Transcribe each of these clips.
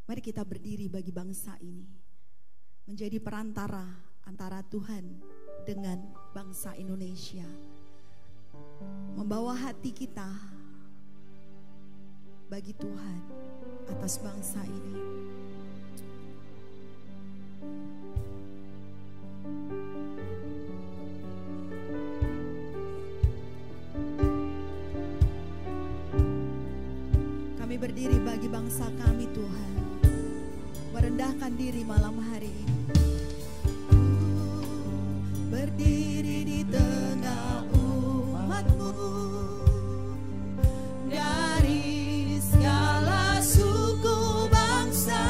Mari kita berdiri bagi bangsa ini, menjadi perantara antara Tuhan dengan bangsa Indonesia, membawa hati kita bagi Tuhan atas bangsa ini. Kami berdiri bagi bangsa kami, Tuhan, merendahkan diri malam hari ini. Berdiri di tengah umat-Mu dari segala suku bangsa.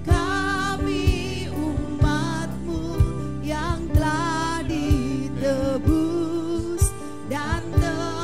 Kami umat-Mu yang telah ditebus dan telah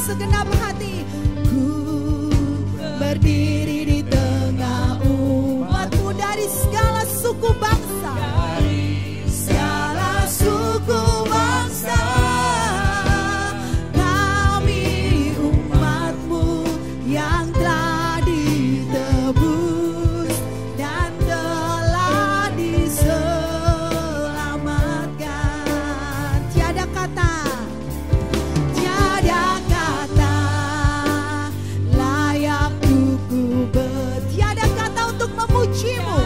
segenap hati. Ku berdiri di tengah umat-Mu dari segala suku bangsa, dari segala suku bangsa. Kami umat-Mu yang telah ditebus dan telah diselamatkan. Tiada kata layak ku tiada kata untuk memuji-Mu,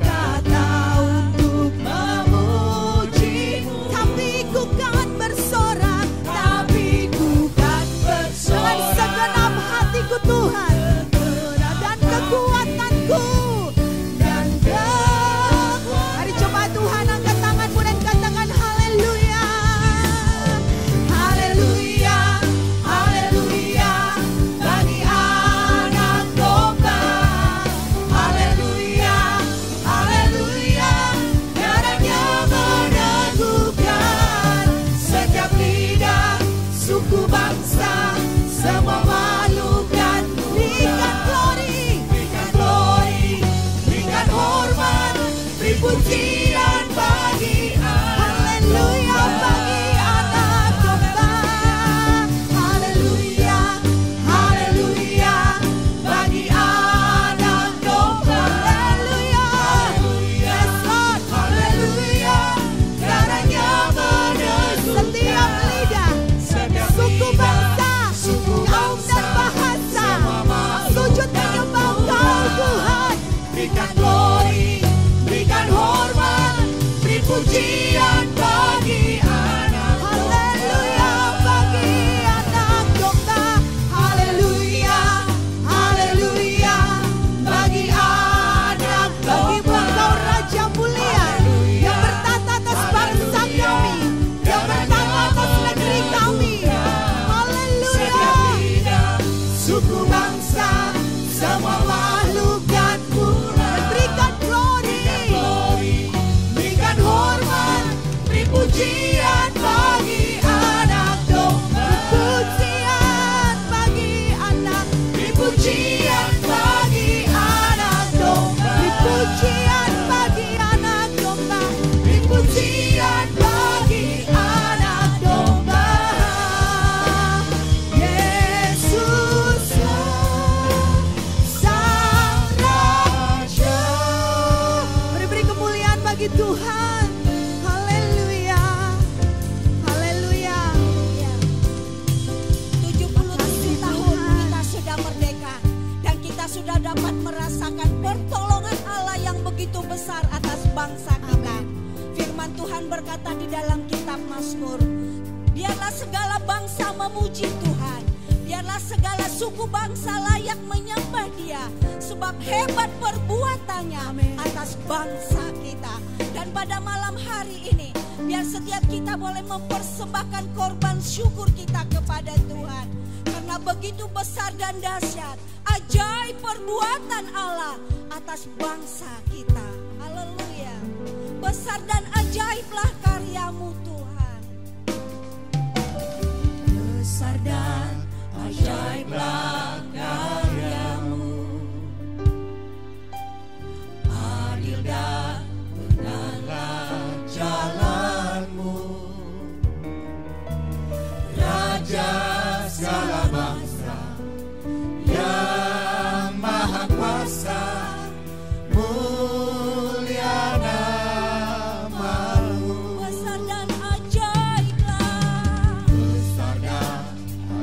kata untuk memuji-Mu. Tapi ku kan bersorak, tapi ku kan bersorak dengan segenap hatiku Tuhan, dan kekuatanku dan mari coba Tuhan angkat tanganmu dan katakan haleluya. Haleluya, haleluya bagi anak domba. Haleluya, haleluya darahnya meneguhkan setiap lidah, suku, bangsa, semua makhluk. Dan berikan glory, berikan glory, berikan hormat, beri pujian bagi haleluya bagi anak domba. Haleluya, haleluya bagi anak domba. Haleluya, yes Lord, haleluya darahnya meneguhkan setiap lidah, suku, bangsa, kaum dan bahasa sujud menyembah Kau Tuhan. Berikan glory, berikan hormat, beri pujian bagi anak domba. Haleluya bagi anak domba. Haleluya, haleluya bagi anak domba. Bagi Engkau Raja mulia yang bertata atas bangsa kami, yang bertata atas negeri kami. Haleluya, suku, bangsa, semua makhluk dan pula. Berikan glory, berikan hormat, begitu besar atas bangsa kita. Firman Tuhan berkata di dalam kitab Mazmur, biarlah segala bangsa memuji Tuhan, biarlah segala suku bangsa layak menyembah Dia, sebab hebat perbuatannya atas bangsa kita. Dan pada malam hari ini, biar setiap kita boleh mempersembahkan korban syukur kita kepada Tuhan, karena begitu besar dan dahsyat ajaib perbuatan Allah atas bangsa kita. Haleluya. Besar dan ajaiblah karyamu Tuhan. Besar dan ajaiblah karyamu, adil dan benarlah jalanmu, Raja segala bangsa yang maha kuasa, mulia namamu. Besar dan ajaiblah, besar dan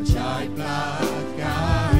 ajaiblah karyamu.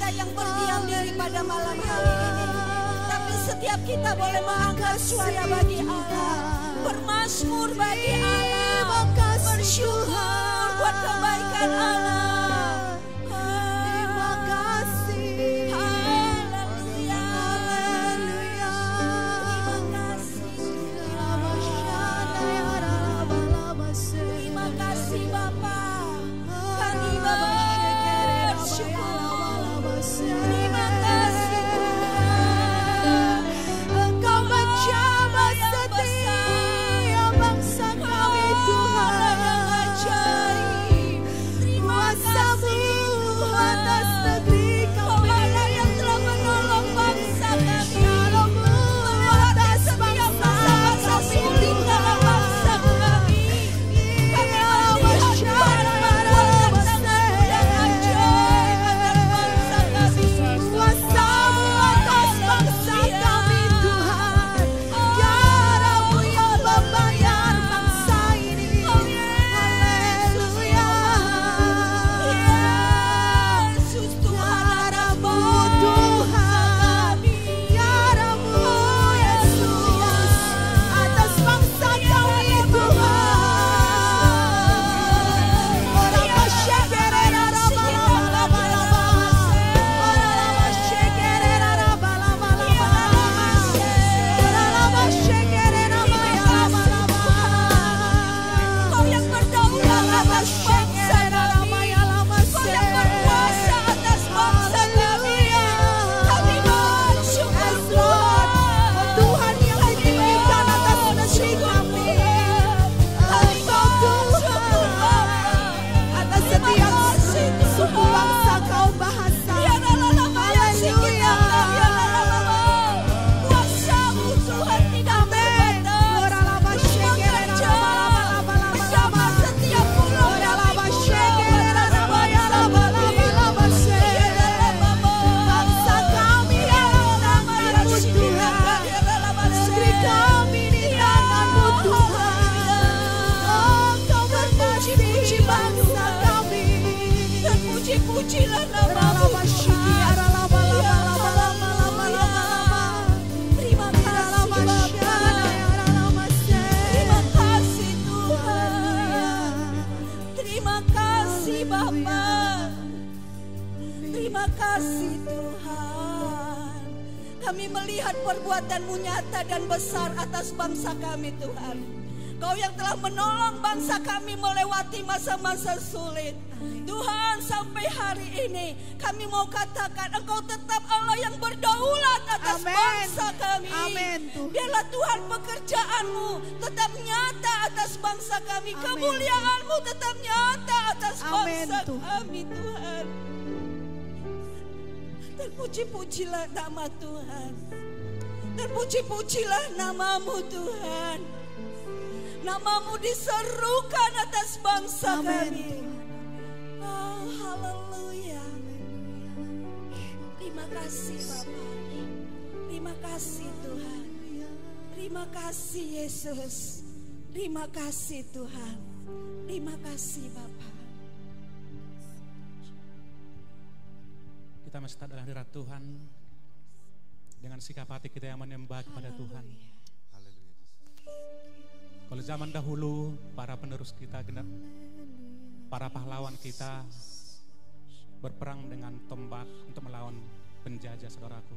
kita yang berdiam diri pada malam hari ini. Tapi setiap kita boleh mengangkat suara bagi Allah, bermazmur bagi Allah, bersyukur buat kebaikan Allah. Terima kasih. Haleluya. Haleluya. Terima kasih Bapa. Kami bersyukur. Terima kasih Tuhan. Engkau menjaga setia bangsa kami Tuhan. Terima kasih atas negeri kami. Allah yang telah menolong bangsa kami. Melewati setiap masa-masa sulit dalam bangsa kami. Kami melihat perbuatan yang ajaib atas bangsa kami. Kuasa-Mu atas bangsa kami Tuhan. Darah-Mu yang membayar bangsa ini. Haleluya. Yesus Tuhan, darah-Mu Tuhan. Darah-Mu Yesus atas bangsa kami Tuhan. Orang masyarakat Kau yang berdaulat atas bangsa kami. Kau yang berkuasa atas bangsa kami. Kami bersyukur Tuhan. Tuhan yang diberikan atas negeri kami. Kami bersyukur atas setiap suku bangsa kaum bahasa. Haleluya. Kuasa-Mu Tuhan tidak terbatas. Bekerja bersama setiap pulau yang bangsa kami dalam nama-Mu Tuhan. Negeri kami di tangan-Mu Tuhan. Oh, Kau berpuji-puji bangsa kami. Terpuji-pujilah nama-Mu Tuhan. Terima kasih Bapa. Terima kasih Tuhan. Terima kasih Bapa. Terima kasih Tuhan. Kami melihat perbuatan-Mu nyata dan besar atas bangsa kami Tuhan. Kau yang telah menolong bangsa kami melewati masa-masa sulit. Tuhan, sampai hari ini kami mau katakan Engkau tetap Allah yang berdaulat atas bangsa kami. Biarlah Tuhan pekerjaan-Mu tetap nyata atas bangsa kami. Kemuliaan-Mu tetap nyata atas bangsa kami Tuhan. Terpuji-pujilah nama Tuhan. Terpuji-pujilah nama-Mu Tuhan. Nama-Mu diserukan atas bangsa kami. Oh, haleluya. Terima kasih Bapa. Terima kasih Tuhan. Terima kasih Yesus. Terima kasih Tuhan. Terima kasih Bapa. Kita masih dalam hadirat Tuhan dengan sikap hati kita yang menyembah kepada Tuhan. Kalau zaman dahulu para penerus kita, para pahlawan kita berperang dengan tombak untuk melawan penjajah, saudaraku.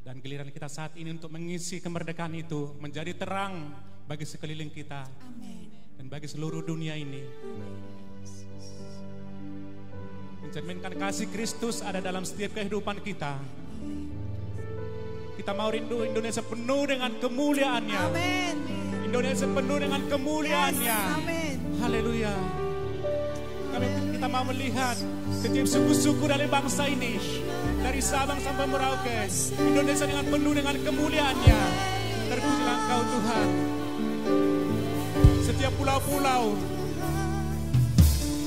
Dan giliran kita saat ini untuk mengisi kemerdekaan itu menjadi terang bagi sekeliling kita. Dan bagi seluruh dunia ini. Mencerminkan kasih Kristus ada dalam setiap kehidupan kita. Kita mau rindu Indonesia penuh dengan kemuliaannya. Amin. Indonesia penuh dengan kemuliaannya. Amin. Haleluya. Kita mau melihat setiap suku-suku dari bangsa ini, dari Sabang sampai Merauke, Indonesia dengan penuh dengan kemuliaannya. Terpujilah Engkau Tuhan. Setiap pulau-pulau,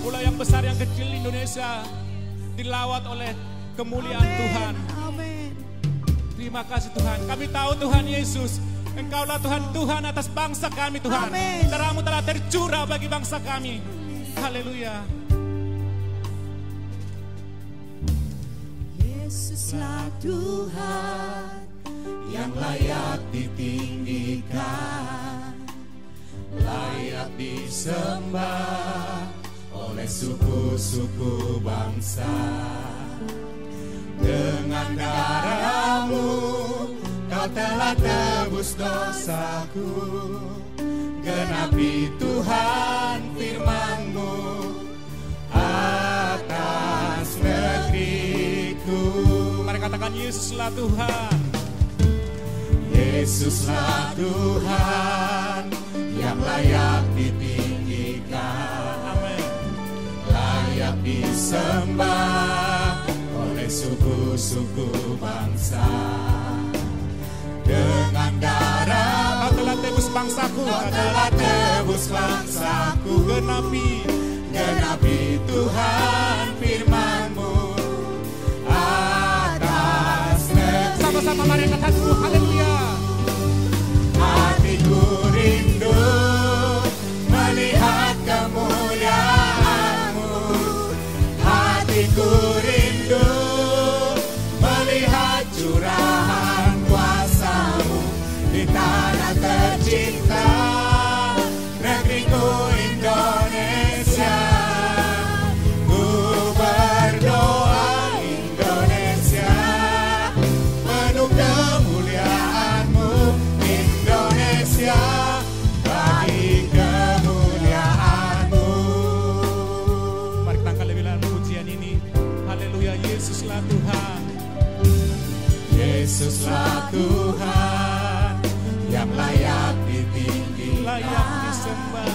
pulau yang besar yang kecil Indonesia dilawat oleh kemuliaan Tuhan. Amin. Terima kasih Tuhan. Kami tahu Tuhan Yesus, Engkaulah Tuhan atas bangsa kami Tuhan. Terang-Mu telah tercurah bagi bangsa kami. Haleluya. Yesuslah Tuhan yang layak ditinggikan, layak disembah oleh suku-suku bangsa. Dengan darah-Mu Kau telah tebus dosaku, genapi Tuhan firman-Mu atas negeriku. Mari katakan Yesuslah Tuhan. Yesuslah Tuhan yang layak ditinggikan, Amin. layak disembah oleh suku-suku bangsa. Dengan darah Kau telah tebus bangsaku, Kau telah tebus bangsaku, genapi Tuhan firman-Mu atas negeri. Sama-sama mari katakan haleluya. Hatiku rindu melihat kemuliaan-Mu, hatiku rindu melihat curahan kuasa-Mu di tanah tercinta, negeriku Indonesia. Ku berdoa Indonesia, penuh kemuliaan-Mu Indonesia, bagi kemuliaan-Mu. Mari kita angkat lebih dalam pujian ini. Haleluya, Yesuslah Tuhan. Yesuslah Tuhan yang layak ditinggikan, Layak disembah,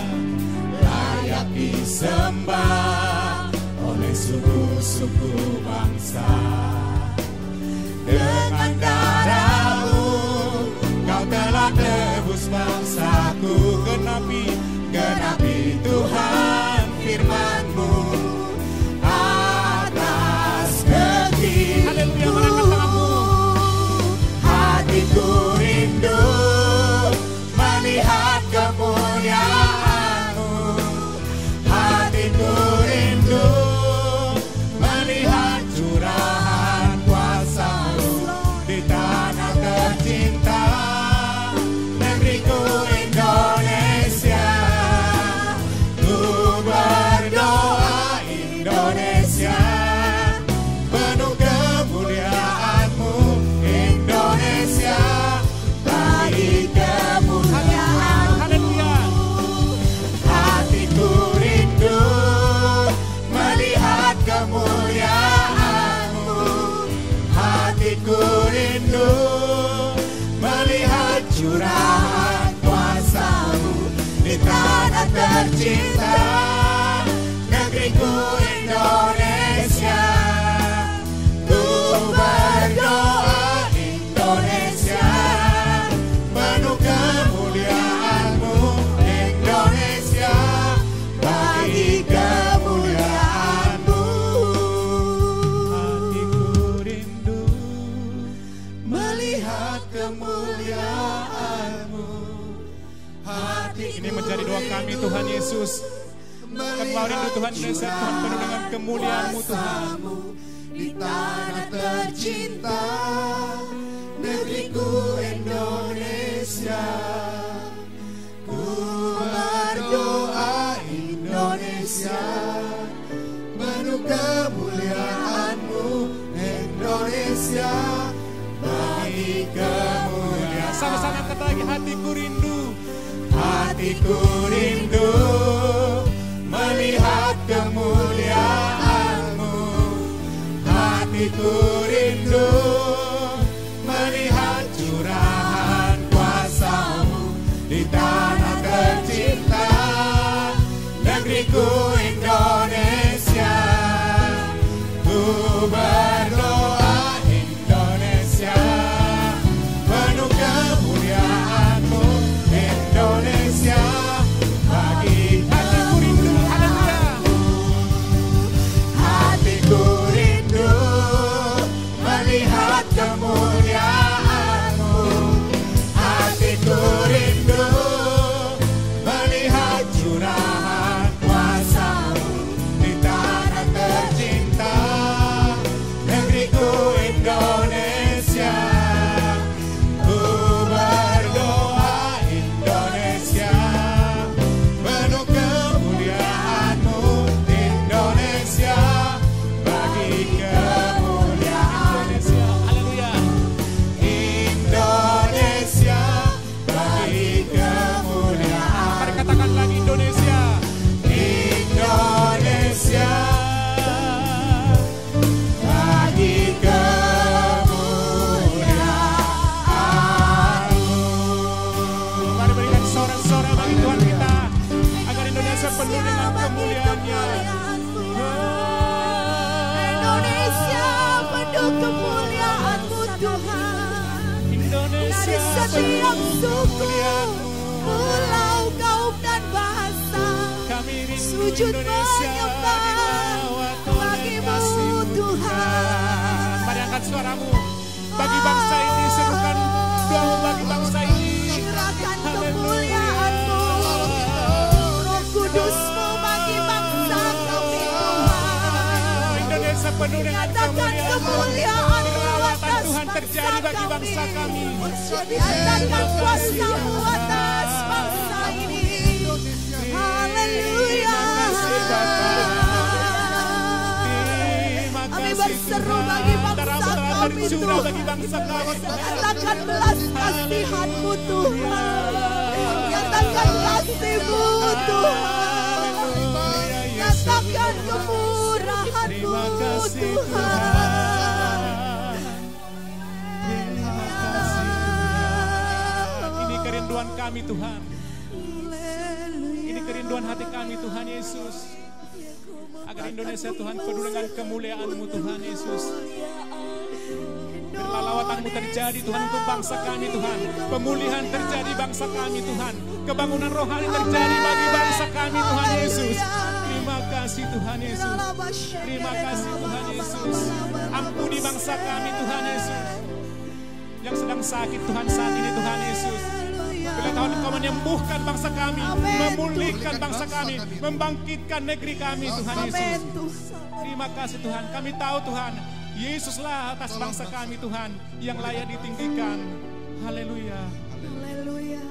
layak disembah oleh suku-suku bangsa. Dengan darah-Mu Kau telah tebus bangsaku, genapi Tuhan firman-Mu atas negeriku. Haleluya, mari angkat tanganmu. Hatiku rindu melihat kemuliaan-Mu, hatiku rindu melihat curahan kuasa-Mu di tanah tercinta, negeriku Indonesia. Ku berdoa Indonesia, penuh kemuliaan-Mu Indonesia, bagi kemuliaan-Mu. Haleluya. Hatiku rindu melihat kemuliaan-Mu, hatiku rindu melihat curahan kuasa-Mu di tanah tercinta, negeriku Indonesia. Ku berdoa Indonesia, penuh kemuliaan-Mu Indonesia, bagi kemuliaan-Mu. Hatiku rindu. Melihat kemuliaan-Mu, hatiku Ini menjadi doa kami Tuhan Yesus. Kembali rindu Tuhan Indonesia, Tuhan penuh dengan kemuliaan-Mu Tuhan. di tanah tercinta, negeriku Indonesia. Ku berdoa Indonesia, penuh kemuliaan-Mu Indonesia, bagi kemuliaan. Sama-sama kata lagi, hatiku rindu. Hatiku rindu melihat kemuliaan-Mu, hatiku rindu melihat curahan kuasa-Mu di tanah tercinta, negeriku Indonesia. Ku berdoa Indonesia, penuh kemuliaan-Mu Indonesia, bagi Hatiku rindu. Haleluya. hatiku rindu melihat kemuliaan-Mu, hatiku rindu melihat curahan kuasa setiap suku, pulau, kaum dan bahasa. Kami rindu Sujud Indonesia menyembah dirawat oleh bagimu kasih-Mu Tuhan. Mari angkat suaramu bagi bangsa ini, serukan doamu bagi bangsa ini. Curahkan kemuliaan-Mu, Roh Kudus-Mu bagi bangsa kami Tuhan. Indonesia penuh dengan Nyatakan kemuliaan-Mu kerawatan atas Tuhan terjadi bagi bangsa kami. Nyatakan kuasa-Mu atas bangsa ini. Haleluya. Kami berseru bagi bangsa kami Tuhan. Bagi bangsa kami Tuhan. Nyatakan belas kasihan-Mu Tuhan. Nyatakan kasih-Mu Tuhan. Nyatakan kemurahan-Mu Tuhan. Ini kerinduan kami Tuhan. Ini kerinduan hati kami Tuhan Yesus. Agar Indonesia Tuhan penuh dengan kemuliaan-Mu Tuhan Yesus. Biarlah lawatan-Mu terjadi Tuhan untuk bangsa kami Tuhan. Pemulihan terjadi bangsa kami Tuhan. Kebangunan rohani terjadi bagi bangsa kami Tuhan Yesus. Terima kasih Tuhan Yesus. Terima kasih Tuhan Yesus. Ampuni bangsa kami Tuhan Yesus. Yang sedang sakit Tuhan saat ini Tuhan Yesus. Bila Tuhan Engkau menyembuhkan bangsa kami, memulihkan bangsa kami, membangkitkan negeri kami Tuhan Yesus. Terima kasih Tuhan. Kami tahu Tuhan, Yesuslah atas bangsa kami Tuhan yang layak ditinggikan. Haleluya. Haleluya.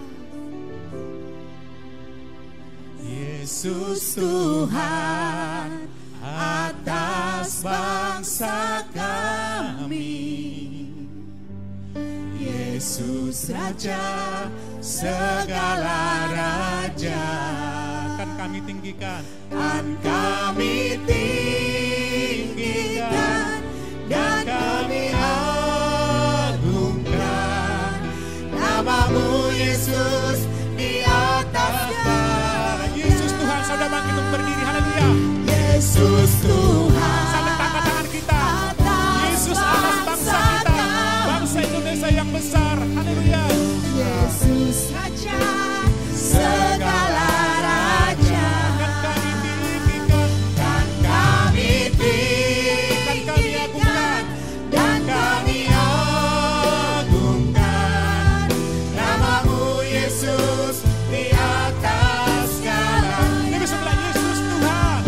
Yesus Tuhan atas bangsa kami. Yesus Raja segala raja. Kan kami tinggikan, kan kami tinggikan, dan kami agungkan nama-Mu Yesus di atas segala. Yesus Tuhan, saudara bangkit untuk berdiri. Haleluya. Yesus Tuhan, sampai tangan kita. Yesus atas bangsa kita, bangsa Indonesia yang besar. Haleluya. Yesus Raja segala raja. Kan kami tinggikan, Dan kami agungkan, dan kami agungkan nama-Mu Yesus di atas segala. Ini sebelah Yesus Tuhan.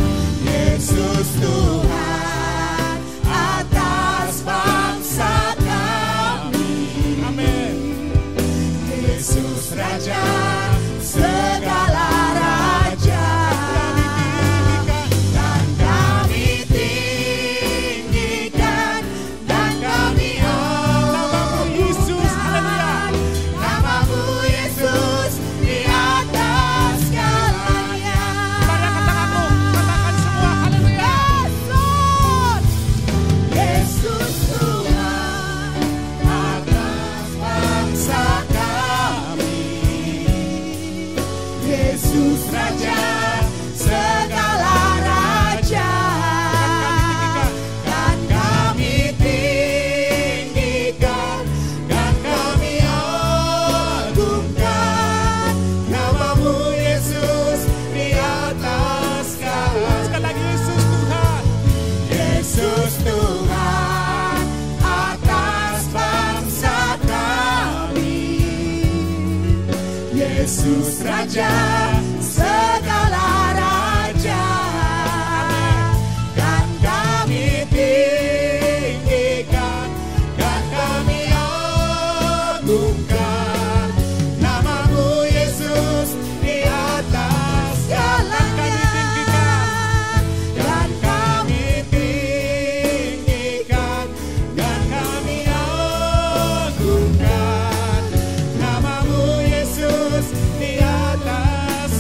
Yesus Tuhan atas bangsa kami. Amin. Yesus Raja Segala raja. kami tinggikan, Dan kami tinggikan. Dan kami nama-Mu Yesus. Haleluya. Nama-Mu Yesus di atas segalanya. Mari angkat tanganmu, katakan semua. Haleluya. Yesus Tuhan Atas bangsa kami, Yesus Raja segala raja. kan kami tinggikan, kan kami agungkan nama-Mu Yesus di atas segala. Sekali lagi, Yesus Tuhan. Yesus Tuhan atas bangsa kami, Yesus Raja Segala raja. kan kami tinggikan, kan kami agungkan nama-Mu Yesus di atas segala. Kami tinggikan, dan kami tinggikan, dan kami agungkan nama-Mu Yesus di atas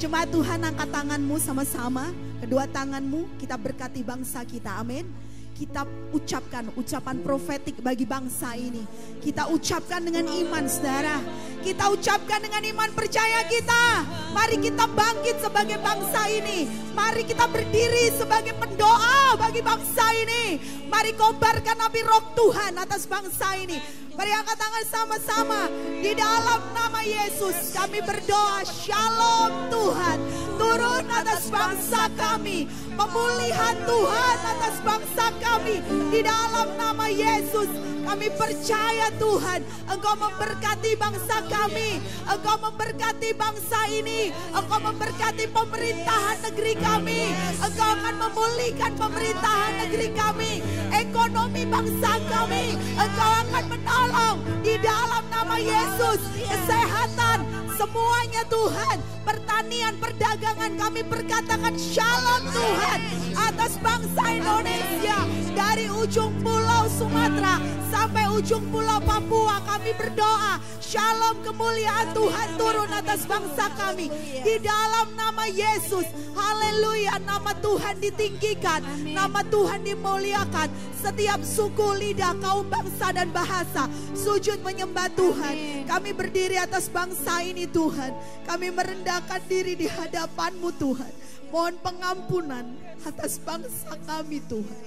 jemaat Tuhan, angkat tanganmu sama-sama. Kedua tanganmu, kita berkati bangsa kita, amin. Kita ucapkan ucapan profetik bagi bangsa ini. Kita ucapkan dengan iman, saudara. Kita ucapkan dengan iman, percaya kita. Mari kita bangkit sebagai bangsa ini. Mari kita berdiri sebagai pendoa bagi bangsa ini. Mari kobarkan api roh Tuhan atas bangsa ini. Mari angkat tangan sama-sama. Di dalam nama Yesus kami berdoa, shalom Tuhan turun atas bangsa kami. Pemulihan Tuhan atas bangsa kami. Di dalam nama Yesus kami percaya Tuhan, Engkau memberkati bangsa kami. Engkau memberkati bangsa ini. Engkau memberkati pemerintahan negeri kami. Engkau akan memulihkan pemerintahan negeri kami. Ekonomi bangsa kami Engkau akan menolong. Di dalam nama Yesus, kesehatan semuanya Tuhan, pertanian, perdagangan kami perkatakan shalom Tuhan atas bangsa Indonesia. Dari ujung pulau Sumatera sampai ujung pulau Papua kami berdoa, shalom kemuliaan Tuhan turun atas bangsa kami. Di dalam nama Yesus, haleluya, nama Tuhan ditinggikan, nama Tuhan dimuliakan. Setiap suku, lidah, kaum, bangsa dan bahasa sujud menyembah Tuhan. Kami berdiri atas bangsa ini Tuhan. Kami merendahkan diri di hadapan-Mu Tuhan. Mohon pengampunan atas bangsa kami Tuhan.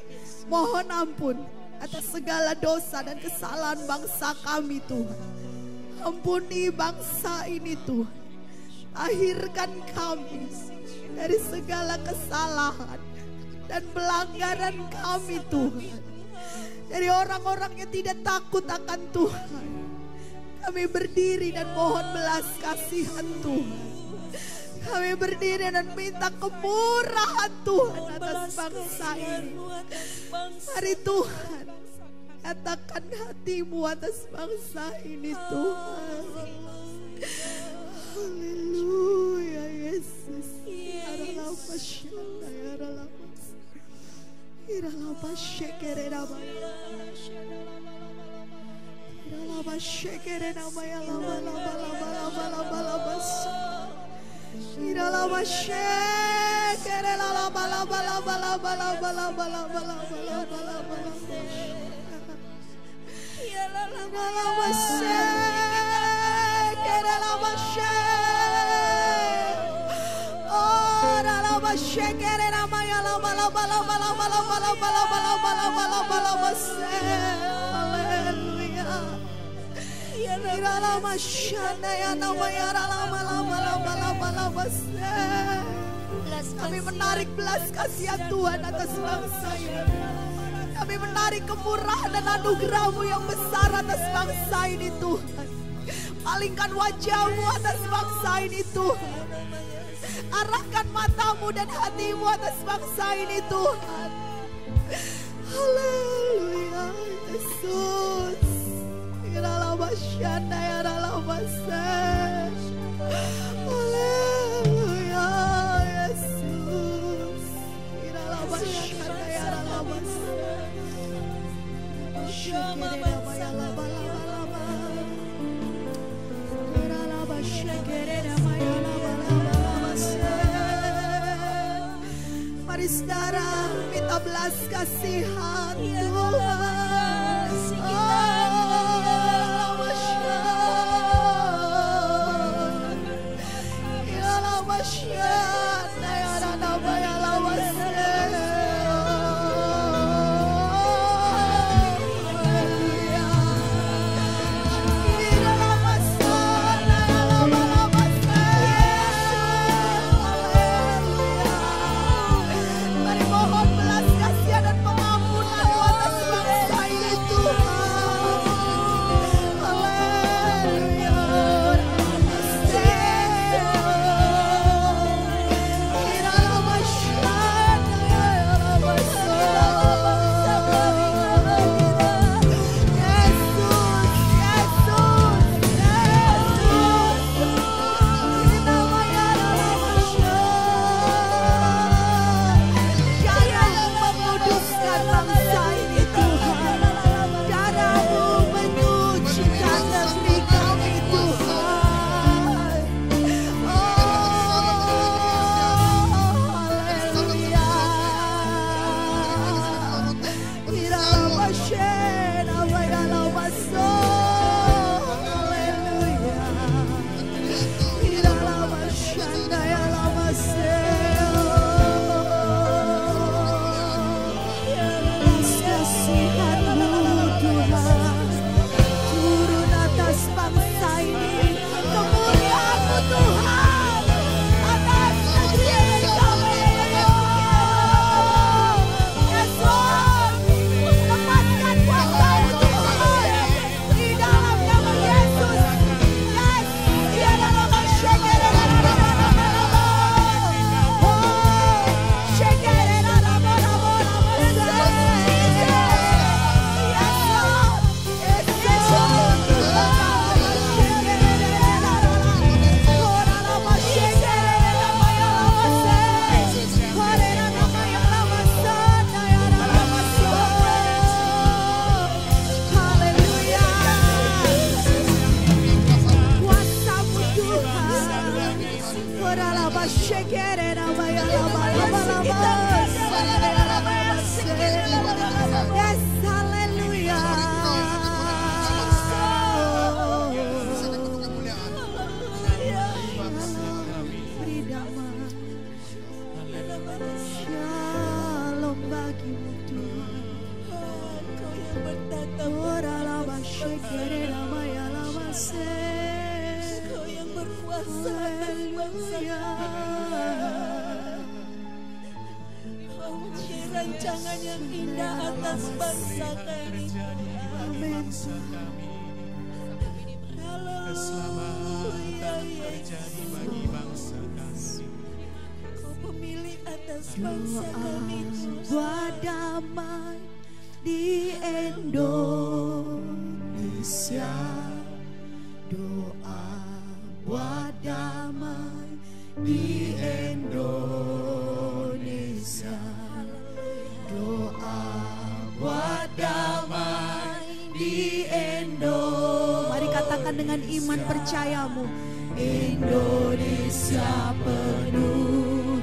Mohon ampun atas segala dosa dan kesalahan bangsa kami Tuhan. Ampuni bangsa ini Tuhan. Akhirkan kami dari segala kesalahan dan pelanggaran kami Tuhan. Dari orang-orang yang tidak takut akan Tuhan. Kami berdiri dan mohon belas kasihan Tuhan. Kami berdiri dan minta kemurahan Tuhan atas bangsa ini. Mari Tuhan, katakan hati-Mu atas bangsa ini Tuhan. Haleluya Yesus. Kami menarik belas kasihan Tuhan atas bangsa ini. Kami menarik kemurahan dan anugerah-Mu yang besar atas bangsa ini Tuhan. Palingkan wajah-Mu atas bangsa ini Tuhan. Arahkan mata-Mu dan hati-Mu atas bangsa ini Tuhan. Haleluya Yesus. Haleluya Yesus. Mari saudara minta belas kasihan Tuhan. Mari mohon belas kasihan dan pengampunan atas bangsa ini Tuhan. kuasa atas bangsa. Rancangan yang indah atas bangsa kami. Amin. Keselamatan terjadi bagi bangsa kami. Kau pemilik atas bangsa kami. Buat damai di Indonesia. Doa buat damai di Indonesia. Doa buat damai di Indonesia. Mari katakan dengan iman percayamu. Indonesia penuh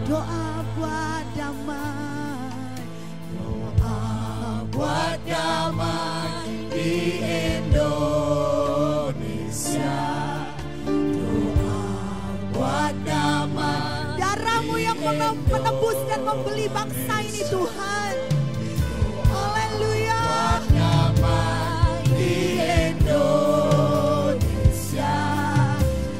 doa buat damai. Doa buat damai di Indonesia. Doa buat damai. Darahmu yang menebus dan membeli bangsa ini Tuhan. Haleluya. Buat damai di Indonesia.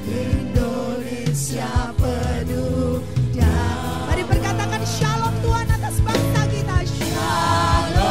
Indonesia penuh damai. Mari berkatakan shalom Tuhan atas bangsa kita. Shalom.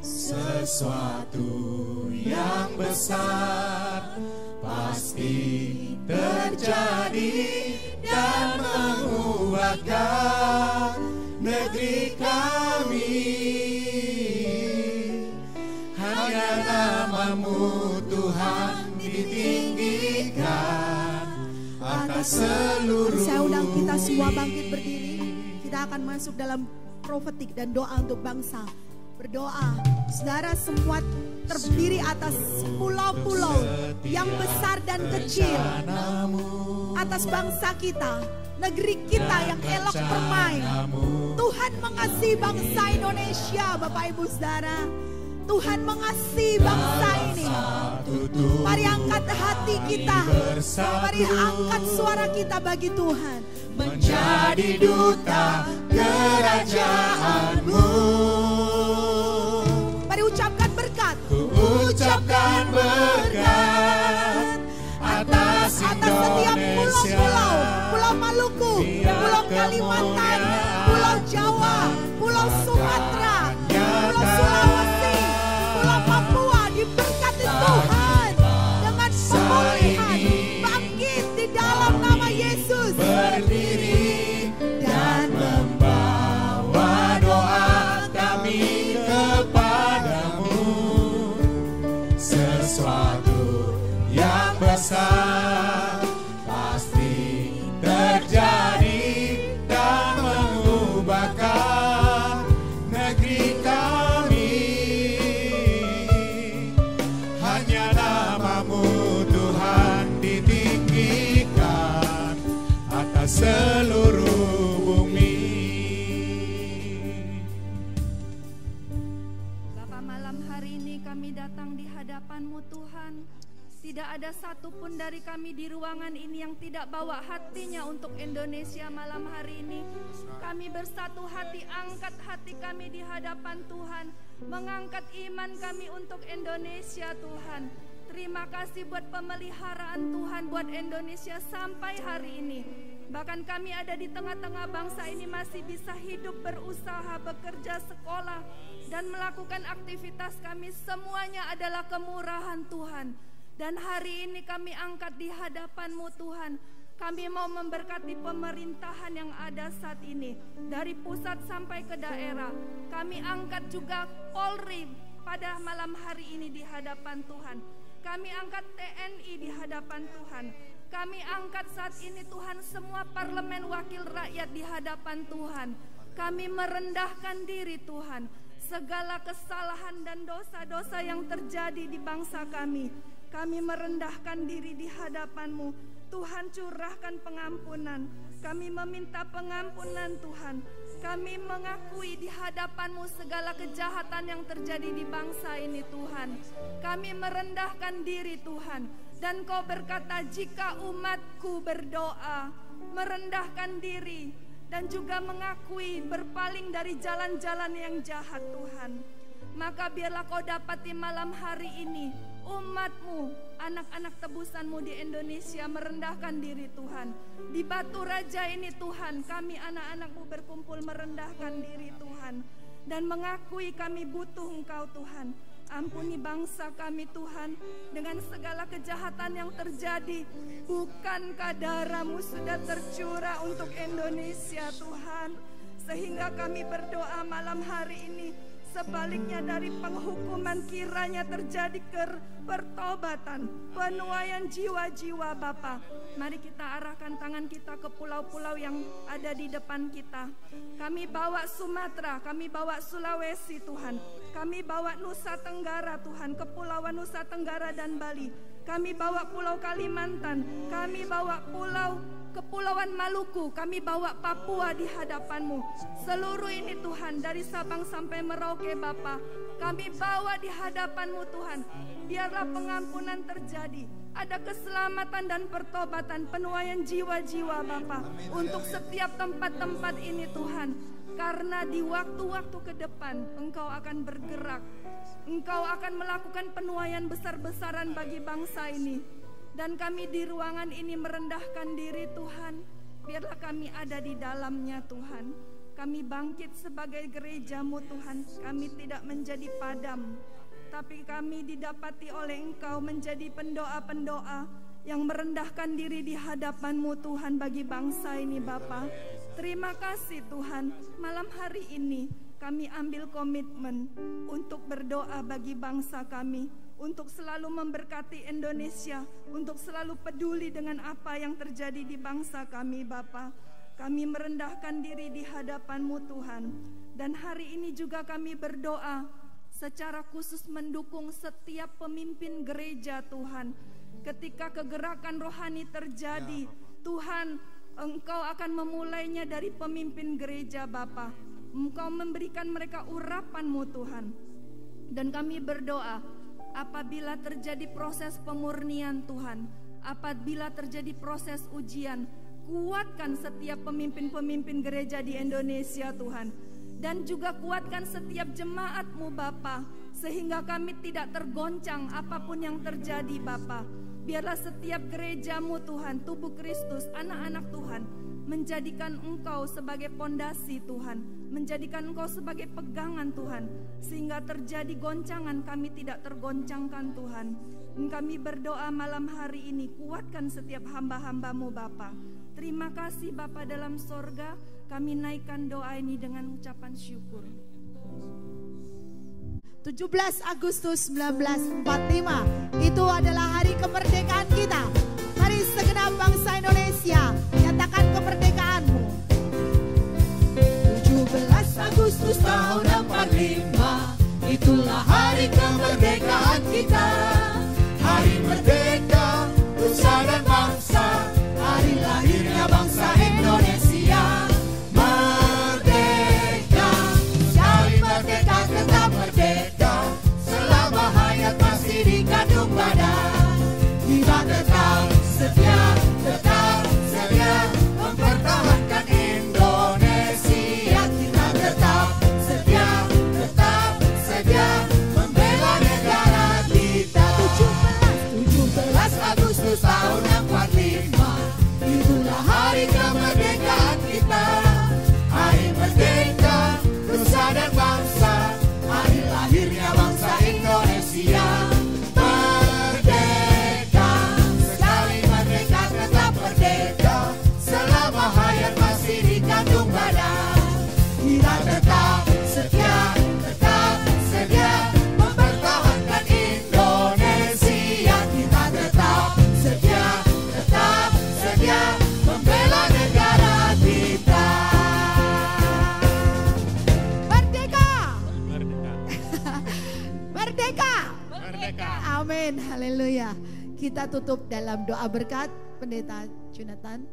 Sesuatu yang besar pasti terjadi dan mengubahkan negeri kami. Hanya nama-Mu Tuhan ditinggikan atas seluruh. Saya undang kita semua bangkit berdiri. Kita akan masuk dalam profetik dan doa untuk bangsa. Berdoa, saudara semua terdiri atas pulau-pulau yang besar dan kecil, atas bangsa kita, negeri kita yang elok permai. Tuhan mengasihi bangsa Indonesia, Bapak Ibu Saudara. Tuhan mengasihi bangsa ini. Mari angkat hati kita, mari angkat suara kita bagi Tuhan. Menjadi duta kerajaan-Mu. Mari ucapkan berkat. Ucapkan berkat atas setiap pulau-pulau, Pulau Maluku, Pulau Kalimantan, Pulau Jawa, Pulau Sumatera, Pulau Sulawesi, Pulau Papua, diberkati Tuhan dengan pemulihan, bangkit di dalam nama Yesus. Berdiri dan membawa doa kami kepadamu. Sesuatu yang besar pasti terjadi dan mengubahkan negeri kami. Hanya nama-Mu Tuhan ditinggikan atas seluruh bumi. Tidak ada satupun dari kami di ruangan ini yang tidak bawa hatinya untuk Indonesia malam hari ini. Kami bersatu hati, angkat hati kami di hadapan Tuhan, mengangkat iman kami untuk Indonesia Tuhan. Terima kasih buat pemeliharaan Tuhan buat Indonesia sampai hari ini. Bahkan kami ada di tengah-tengah bangsa ini masih bisa hidup, berusaha, bekerja, sekolah, dan melakukan aktivitas kami. Semuanya adalah kemurahan Tuhan. Dan hari ini kami angkat di hadapan-Mu Tuhan. Kami mau memberkati pemerintahan yang ada saat ini, dari pusat sampai ke daerah. Kami angkat juga Polri pada malam hari ini di hadapan Tuhan. Kami angkat TNI di hadapan Tuhan. Kami angkat saat ini Tuhan semua parlemen wakil rakyat di hadapan Tuhan. Kami merendahkan diri Tuhan. Segala kesalahan dan dosa-dosa yang terjadi di bangsa kami, kami merendahkan diri di hadapan-Mu. Tuhan, curahkan pengampunan. Kami meminta pengampunan Tuhan. Kami mengakui di hadapan-Mu segala kejahatan yang terjadi di bangsa ini Tuhan. Kami merendahkan diri Tuhan. Dan Kau berkata, jika umat-Ku berdoa, merendahkan diri, dan juga mengakui berpaling dari jalan-jalan yang jahat Tuhan, maka biarlah Kau dapati malam hari ini umat-Mu, anak-anak tebusan-Mu di Indonesia merendahkan diri Tuhan. Di Batu Raja ini Tuhan, kami anak-anak-Mu berkumpul merendahkan diri Tuhan, dan mengakui kami butuh Engkau Tuhan. Ampuni bangsa kami Tuhan, dengan segala kejahatan yang terjadi. Bukankah darah-Mu sudah tercurah untuk Indonesia Tuhan, sehingga kami berdoa malam hari ini, sebaliknya dari penghukuman kiranya terjadi pertobatan, penuaian jiwa-jiwa Bapa. Mari kita arahkan tangan kita ke pulau-pulau yang ada di depan kita. Kami bawa Sumatera, kami bawa Sulawesi Tuhan, kami bawa Nusa Tenggara Tuhan, Kepulauan Nusa Tenggara dan Bali. Kami bawa Pulau Kalimantan, kami bawa Kepulauan Maluku, kami bawa Papua di hadapan-Mu. Seluruh ini Tuhan, dari Sabang sampai Merauke Bapa, kami bawa di hadapan-Mu Tuhan. Biarlah pengampunan terjadi, ada keselamatan dan pertobatan, penuaian jiwa-jiwa Bapa untuk setiap tempat-tempat ini Tuhan. Karena di waktu-waktu ke depan Engkau akan bergerak, Engkau akan melakukan penuaian besar-besaran bagi bangsa ini. Dan kami di ruangan ini merendahkan diri Tuhan. Biarlah kami ada di dalamnya Tuhan. Kami bangkit sebagai gereja-Mu Tuhan. Kami tidak menjadi padam, tapi kami didapati oleh Engkau menjadi pendoa-pendoa yang merendahkan diri di hadapan-Mu Tuhan bagi bangsa ini Bapa. Terima kasih Tuhan. Malam hari ini kami ambil komitmen untuk berdoa bagi bangsa kami, untuk selalu memberkati Indonesia, untuk selalu peduli dengan apa yang terjadi di bangsa kami Bapa. Kami merendahkan diri di hadapan-Mu Tuhan. Dan hari ini juga kami berdoa secara khusus mendukung setiap pemimpin gereja Tuhan. Ketika kegerakan rohani terjadi, Tuhan, Engkau akan memulainya dari pemimpin gereja Bapa. Engkau memberikan mereka urapan-Mu Tuhan. Dan kami berdoa, apabila terjadi proses pemurnian Tuhan, apabila terjadi proses ujian, kuatkan setiap pemimpin-pemimpin gereja di Indonesia Tuhan. Dan juga kuatkan setiap jemaat-Mu Bapa, sehingga kami tidak tergoncang apapun yang terjadi Bapa. Biarlah setiap gereja-Mu Tuhan, tubuh Kristus, anak-anak Tuhan, menjadikan Engkau sebagai pondasi Tuhan, menjadikan Engkau sebagai pegangan Tuhan, sehingga terjadi goncangan kami tidak tergoncangkan Tuhan. Dan kami berdoa malam hari ini, kuatkan setiap hamba-hamba-Mu Bapa. Terima kasih Bapa dalam sorga, kami naikkan doa ini dengan ucapan syukur. 17 Agustus 1945 itu adalah hari kemerdekaan kita. Mari segenap bangsa Indonesia nyatakan kemerdekaanmu. 17 Agustus tahun 45, itulah hari kemerdekaan kita. Hari merdeka, nusa dan bangsa, hari lahirnya bangsa Indonesia. Merdeka, sekali merdeka tetap merdeka, selama hayat masih dikandung badan. Agustus tahun 45, itulah hari kemerdekaan kita. Hari merdeka, nusa dan bangsa, hari lahirnya bangsa Indonesia. Merdeka, sekali merdeka tetap merdeka, selama hayat masih dikandung badan. Kita tetap setia mempertahankan Indonesia. Kita tetap setia membela negara kita. Merdeka. Merdeka. Merdeka. Merdeka. Amin. Haleluya. Kita tutup dalam doa berkat Pendeta Jonathan.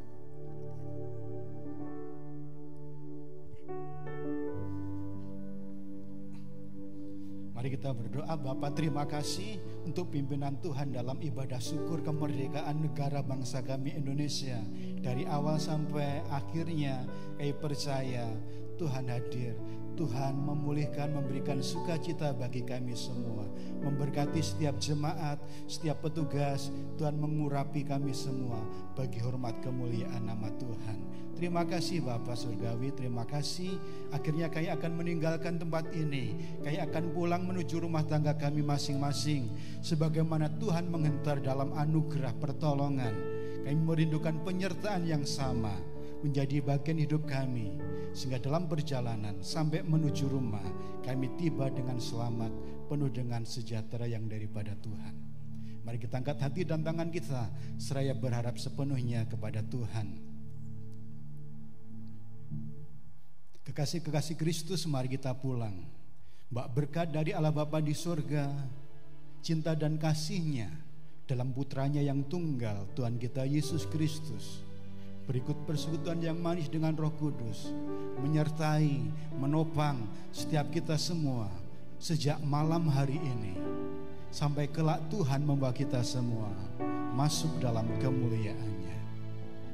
Mari kita berdoa. Bapa, terima kasih untuk pimpinan Tuhan dalam ibadah syukur kemerdekaan negara bangsa kami Indonesia. Dari awal sampai akhirnya kami percaya Tuhan hadir. Tuhan memulihkan, memberikan sukacita bagi kami semua. Memberkati setiap jemaat, setiap petugas. Tuhan mengurapi kami semua bagi hormat kemuliaan nama Tuhan. Terima kasih Bapa Surgawi, terima kasih. Akhirnya kami akan meninggalkan tempat ini. Kami akan pulang menuju rumah tangga kami masing-masing. Sebagaimana Tuhan menghentar dalam anugerah pertolongan. Kami merindukan penyertaan yang sama menjadi bagian hidup kami, sehingga dalam perjalanan sampai menuju rumah kami tiba dengan selamat, penuh dengan sejahtera yang daripada Tuhan. Mari kita angkat hati dan tangan kita seraya berharap sepenuhnya kepada Tuhan. Kekasih-kekasih Kristus, mari kita pulang. Mbak, berkat dari Allah Bapa di surga, cinta dan kasih-Nya dalam putranya yang tunggal, Tuhan kita Yesus Kristus, berikut persekutuan yang manis dengan Roh Kudus, menyertai, menopang setiap kita semua sejak malam hari ini sampai kelak Tuhan membawa kita semua masuk dalam kemuliaan-Nya.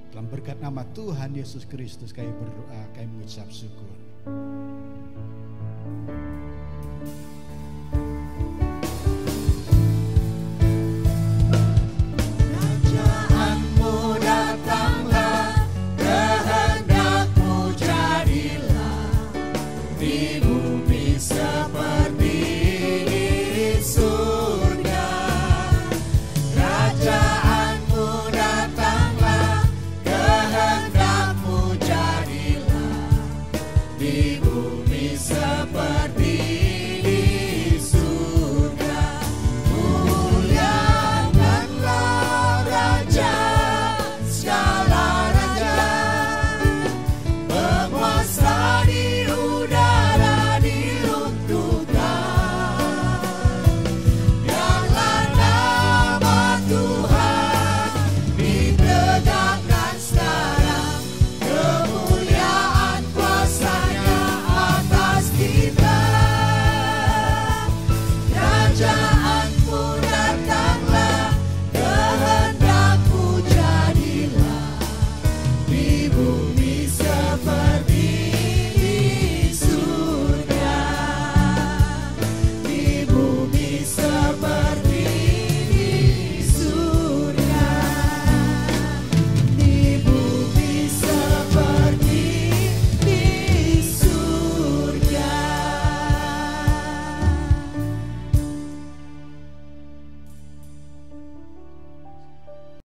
Dalam berkat nama Tuhan Yesus Kristus kami berdoa, kami mengucap syukur.